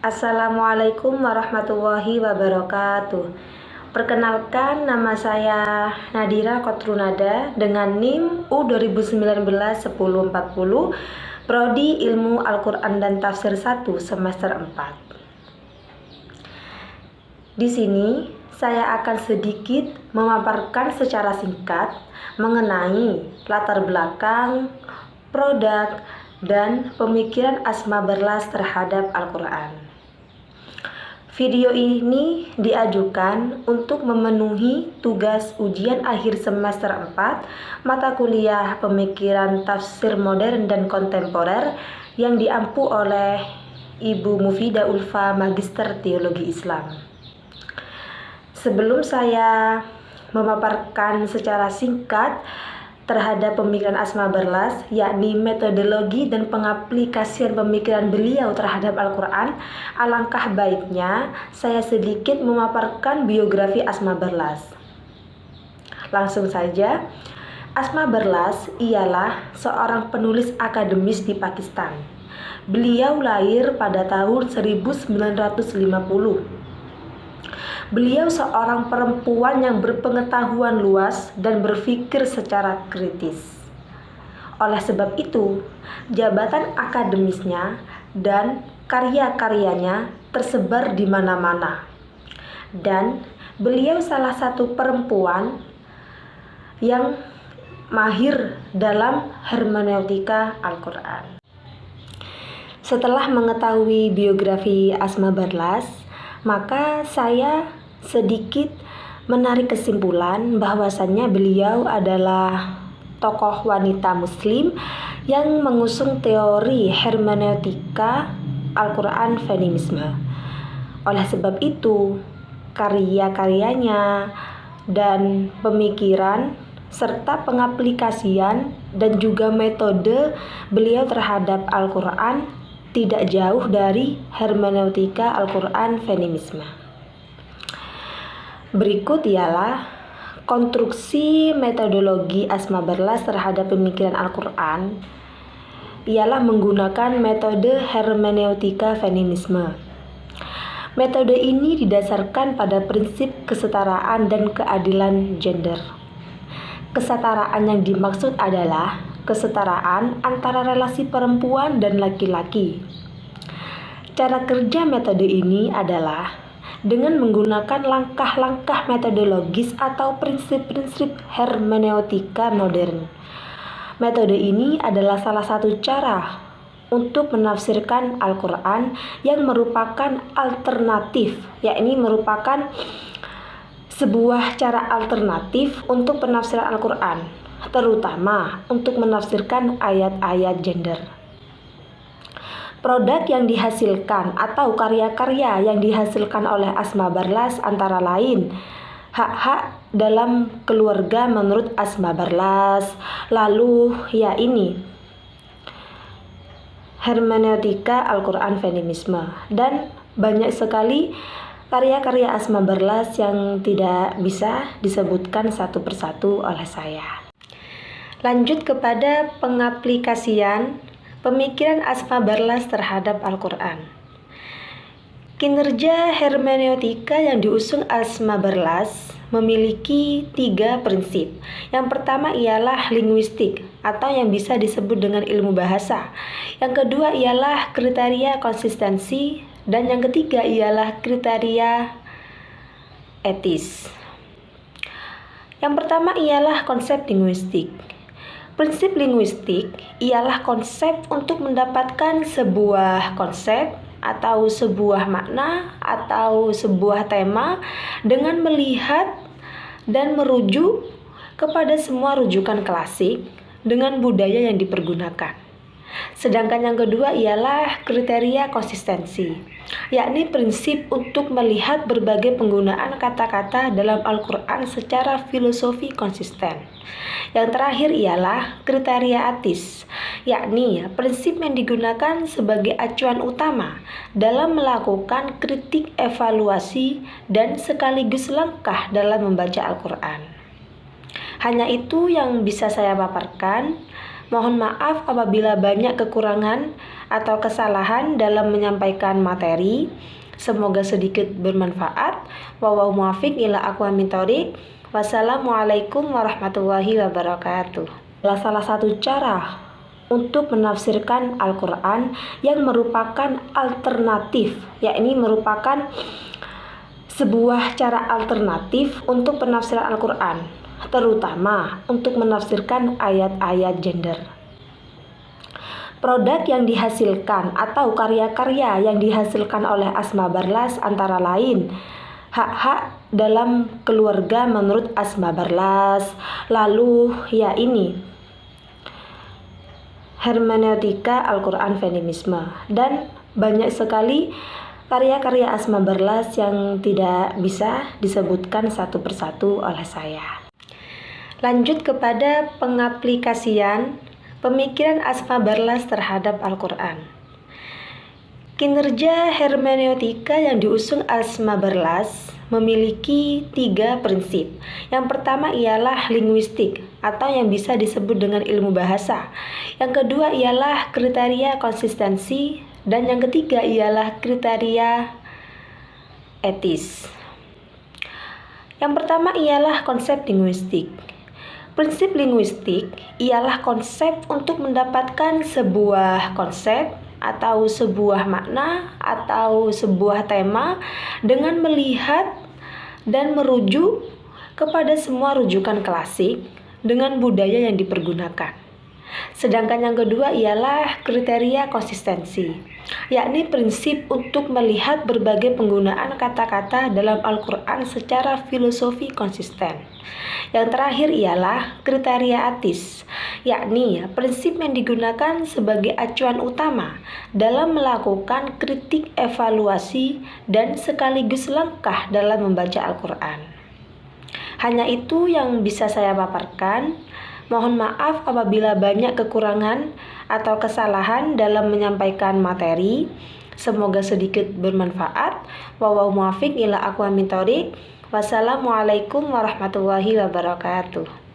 Assalamualaikum warahmatullahi wabarakatuh. Perkenalkan, nama saya Nadira Kotrunada dengan NIM U2019-1040, Prodi Ilmu Al-Quran dan Tafsir 1 semester 4. Di sini saya akan sedikit memaparkan secara singkat mengenai latar belakang, produk, dan pemikiran Asma Berlas terhadap Al-Quran. Video ini diajukan untuk memenuhi tugas ujian akhir semester 4 mata kuliah Pemikiran Tafsir Modern dan Kontemporer yang diampu oleh Ibu Mufidah Ulfa, Magister Teologi Islam. Sebelum saya memaparkan secara singkat terhadap pemikiran Asma Berlas, yakni metodologi dan pengaplikasian pemikiran beliau terhadap Al-Quran, alangkah baiknya saya sedikit memaparkan biografi Asma Berlas. Langsung saja, Asma Berlas ialah seorang penulis akademis di Pakistan. Beliau lahir pada tahun 1950. Beliau seorang perempuan yang berpengetahuan luas dan berpikir secara kritis. Oleh sebab itu, jabatan akademisnya dan karya-karyanya tersebar di mana-mana. Dan beliau salah satu perempuan yang mahir dalam hermeneutika Al-Quran. Setelah mengetahui biografi Asma Berlas, maka saya sedikit menarik kesimpulan bahwasannya beliau adalah tokoh wanita muslim yang mengusung teori hermeneutika Al-Quran feminisme. Oleh sebab itu, karya-karyanya dan pemikiran serta pengaplikasian dan juga metode beliau terhadap Al-Quran tidak jauh dari hermeneutika Al-Quran feminisme. Berikut ialah konstruksi metodologi Asma Berlas terhadap pemikiran Al-Quran ialah menggunakan metode hermeneutika feminisme. Metode ini didasarkan pada prinsip kesetaraan dan keadilan gender. Kesetaraan yang dimaksud adalah kesetaraan antara relasi perempuan dan laki-laki. Cara kerja metode ini adalah dengan menggunakan langkah-langkah metodologis atau prinsip-prinsip hermeneutika modern. Metode ini adalah salah satu cara untuk menafsirkan Al-Quran yang merupakan alternatif, yakni merupakan sebuah cara alternatif untuk penafsiran Al-Quran, terutama untuk menafsirkan ayat-ayat gender. Produk yang dihasilkan atau karya-karya yang dihasilkan oleh Asma Berlas antara lain hak-hak dalam keluarga menurut Asma Berlas, lalu hermeneutika Al-Quran feminisme, dan banyak sekali karya-karya Asma Berlas yang tidak bisa disebutkan satu persatu oleh saya. Lanjut kepada pengaplikasian pemikiran Asma Berlas terhadap Al-Quran. Kinerja hermeneutika yang diusung Asma Berlas memiliki 3 prinsip. Yang pertama ialah linguistik atau yang bisa disebut dengan ilmu bahasa. Yang kedua ialah kriteria konsistensi, dan yang ketiga ialah kriteria etis. Yang pertama ialah konsep linguistik. Prinsip linguistik ialah konsep untuk mendapatkan sebuah konsep atau sebuah makna atau sebuah tema dengan melihat dan merujuk kepada semua rujukan klasik dengan budaya yang dipergunakan. Sedangkan yang kedua ialah kriteria konsistensi, yakni prinsip untuk melihat berbagai penggunaan kata-kata dalam Al-Quran secara filosofi konsisten. Yang terakhir ialah kriteria etis, yakni prinsip yang digunakan sebagai acuan utama dalam melakukan kritik evaluasi dan sekaligus langkah dalam membaca Al-Quran. Hanya itu yang bisa saya paparkan. Mohon maaf apabila banyak kekurangan atau kesalahan dalam menyampaikan materi. Semoga sedikit bermanfaat. Wallahu muwaffiq ila aqwamit thoriq. Wassalamualaikum warahmatullahi wabarakatuh. Salah satu cara untuk menafsirkan Al-Quran yang merupakan alternatif, yakni merupakan sebuah cara alternatif untuk penafsiran Al-Quran, terutama untuk menafsirkan ayat-ayat gender. Produk yang dihasilkan atau karya-karya yang dihasilkan oleh Asma Barlas antara lain hak-hak dalam keluarga menurut Asma Barlas, lalu hermeneutika Al-Quran feminisme, dan banyak sekali karya-karya Asma Barlas yang tidak bisa disebutkan satu persatu oleh saya. Lanjut kepada pengaplikasian pemikiran Asma Barlas terhadap Al-Quran. Kinerja hermeneutika yang diusung Asma Barlas memiliki 3 prinsip. Yang pertama ialah linguistik atau yang bisa disebut dengan ilmu bahasa. Yang kedua ialah kriteria konsistensi, dan yang ketiga ialah kriteria etis. Yang pertama ialah konsep linguistik. Prinsip linguistik ialah konsep untuk mendapatkan sebuah konsep atau sebuah makna atau sebuah tema dengan melihat dan merujuk kepada semua rujukan klasik dengan budaya yang dipergunakan. Sedangkan yang kedua ialah kriteria konsistensi, yakni prinsip untuk melihat berbagai penggunaan kata-kata dalam Al-Quran secara filosofi konsisten. Yang terakhir ialah kriteria etis, yakni prinsip yang digunakan sebagai acuan utama dalam melakukan kritik evaluasi dan sekaligus langkah dalam membaca Al-Quran. Hanya itu yang bisa saya paparkan. Mohon maaf apabila banyak kekurangan atau kesalahan dalam menyampaikan materi. Semoga sedikit bermanfaat. Wallahu muwaffiq ila aqwamit thoriq. Wassalamualaikum warahmatullahi wabarakatuh.